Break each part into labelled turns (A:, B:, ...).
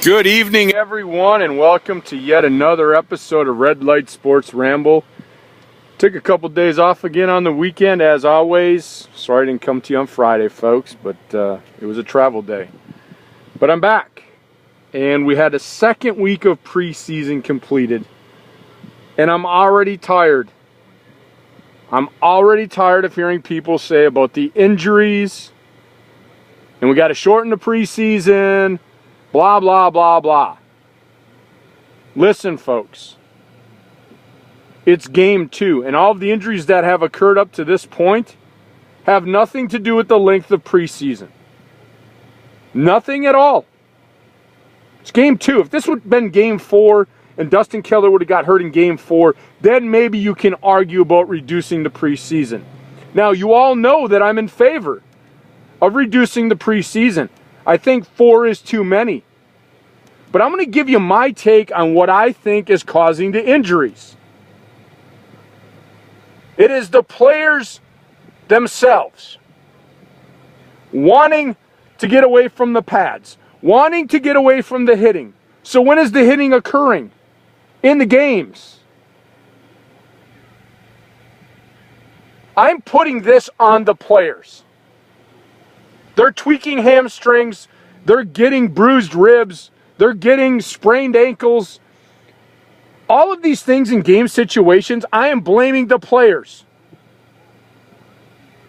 A: Good evening, everyone, and welcome to yet another episode of Light Sports Ramble. Took a couple days off again on the weekend, as always. Sorry I didn't come to you on Friday, folks, but it was a travel day. But I'm back, and we had a second week of preseason completed, and I'm already tired. I'm already tired of hearing people say about the injuries, and we got to shorten the preseason, blah, blah, blah, blah. Listen, folks. It's game 2, and all of the injuries that have occurred up to this point have nothing to do with the length of preseason. Nothing at all. It's game 2. If this would have been game 4 and Dustin Keller would have got hurt in game 4, then maybe you can argue about reducing the preseason. Now, you all know that I'm in favor of reducing the preseason. I think 4 is too many. But I'm going to give you my take on what I think is causing the injuries. It is the players themselves wanting to get away from the pads, wanting to get away from the hitting. So when is the hitting occurring? In the games. I'm putting this on the players. They're tweaking hamstrings, they're getting bruised ribs, they're getting sprained ankles. All of these things in game situations, I am blaming the players.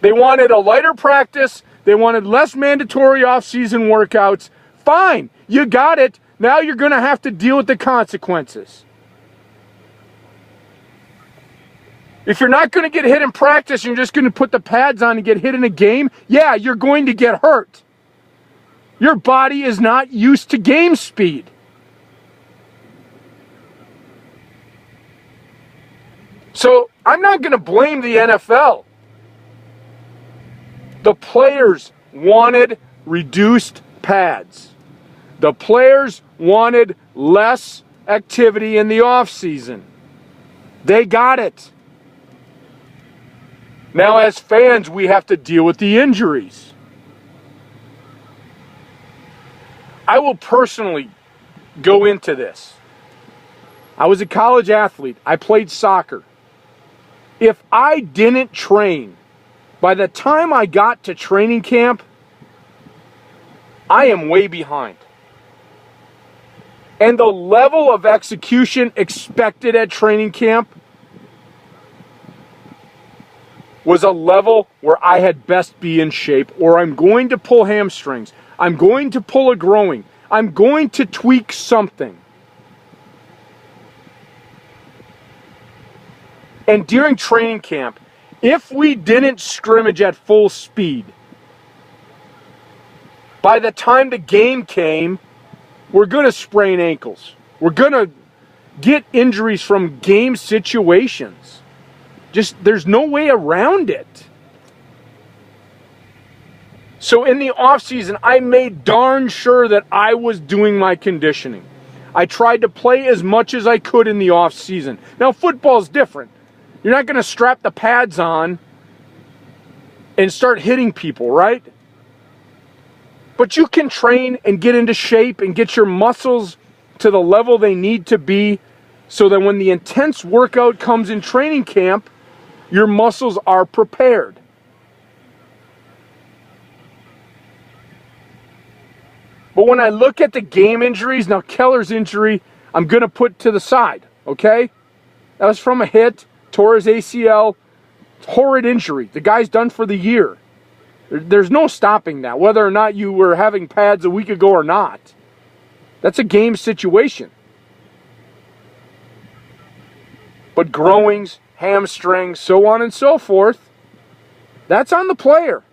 A: They wanted a lighter practice. They wanted less mandatory off-season workouts. Fine, you got it. Now you're going to have to deal with the consequences. If you're not going to get hit in practice, you're just going to put the pads on and get hit in a game, yeah, you're going to get hurt. Your body is not used to game speed. So I'm not going to blame the NFL. The players wanted reduced pads. The players wanted less activity in the offseason. They got it. Now, as fans, we have to deal with the injuries. I will personally go into this. I was a college athlete. I played soccer. If I didn't train, by the time I got to training camp, I am way behind. And the level of execution expected at training camp was a level where I had best be in shape, or I'm going to pull hamstrings. I'm going to pull a groin. I'm going to tweak something. And during training camp, if we didn't scrimmage at full speed, by the time the game came, we're going to sprain ankles. We're going to get injuries from game situations. There's no way around it. So in the offseason, I made darn sure that I was doing my conditioning. I tried to play as much as I could in the offseason. Now, football's different. You're not going to strap the pads on and start hitting people, right? But you can train and get into shape and get your muscles to the level they need to be so that when the intense workout comes in training camp, your muscles are prepared. But when I look at the game injuries, now Keller's injury, I'm going to put to the side, okay? That was from a hit, tore his ACL, horrid injury. The guy's done for the year. There's no stopping that, whether or not you were having pads a week ago or not. That's a game situation. But groins, hamstrings, so on and so forth, that's on the player.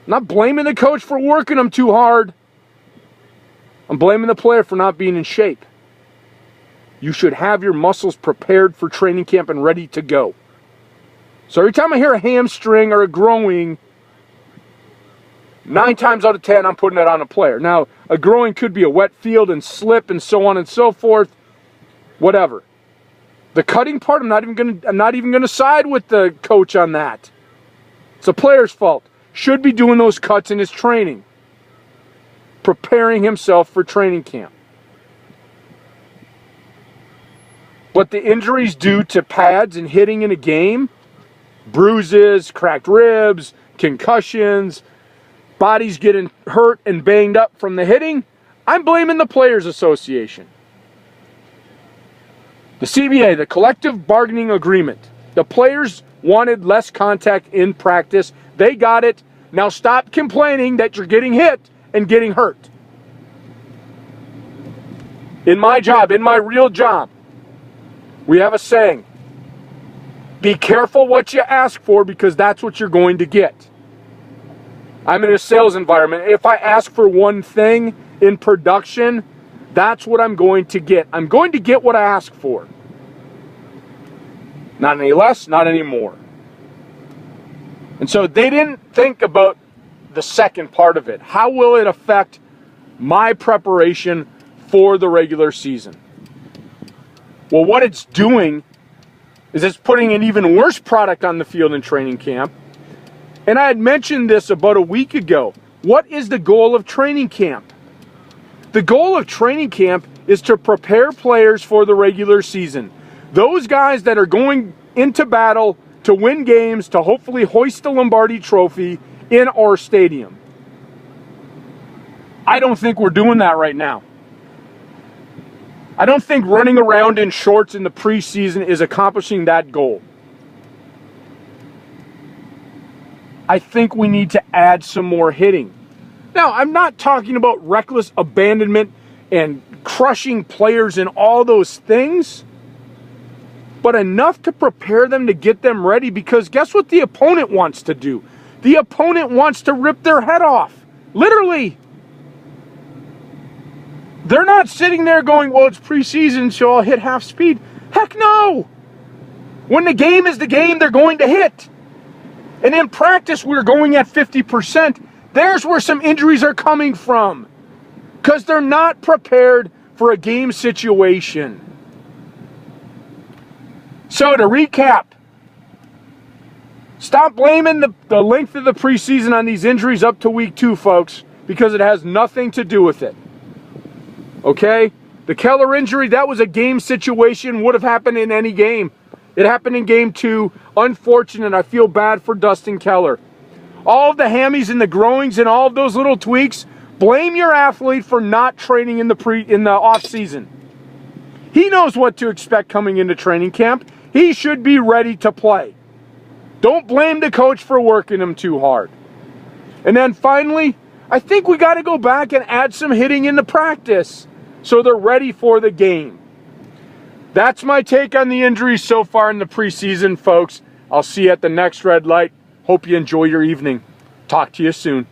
A: I'm not blaming the coach for working them too hard. I'm blaming the player for not being in shape. You should have your muscles prepared for training camp and ready to go. So every time I hear a hamstring or a groin, 9 times out of 10, I'm putting it on a player. Now, a groin could be a wet field and slip and so on and so forth. Whatever. The cutting part, I'm not even going to side with the coach on that. It's a player's fault. Should be doing those cuts in his training. preparing himself for training camp. What the injuries do to pads and hitting in a game, bruises, cracked ribs, concussions, bodies getting hurt and banged up from the hitting, I'm blaming the Players Association. The CBA, the collective bargaining agreement. The players wanted less contact in practice. They got it. Now stop complaining that you're getting hit and getting hurt. In my job, in my real job, we have a saying, be careful what you ask for because that's what you're going to get. I'm in a sales environment. If I ask for one thing in production, that's what I'm going to get. I'm going to get what I ask for. Not any less, not any more. And so they didn't think about the second part of it. How will it affect my preparation for the regular season? Well, what it's doing is it's putting an even worse product on the field in training camp. And I had mentioned this about a week ago. What is the goal of training camp? The goal of training camp is to prepare players for the regular season. Those guys that are going into battle to win games, to hopefully hoist the Lombardi Trophy in our stadium. I don't think we're doing that right now. I don't think running around in shorts in the preseason is accomplishing that goal. I think we need to add some more hitting. Now, I'm not talking about reckless abandonment and crushing players and all those things, but enough to prepare them to get them ready, because guess what the opponent wants to do? The opponent wants to rip their head off. Literally. They're not sitting there going, well, it's preseason, so I'll hit half speed. Heck no! When the game is the game, they're going to hit. And in practice, we're going at 50%. There's where some injuries are coming from, because they're not prepared for a game situation. So to recap, stop blaming the length of the preseason on these injuries up to week 2, folks, because it has nothing to do with it. Okay? The Keller injury, that was a game situation, would have happened in any game. It happened in game 2. Unfortunate. I feel bad for Dustin Keller. All of the hammies and the groins and all of those little tweaks, blame your athlete for not training in the off season. He knows what to expect coming into training camp. He should be ready to play. Don't blame the coach for working him too hard. And then finally, I think we got to go back and add some hitting in the practice so they're ready for the game. That's my take on the injuries so far in the preseason, folks. I'll see you at the next red light. Hope you enjoy your evening. Talk to you soon.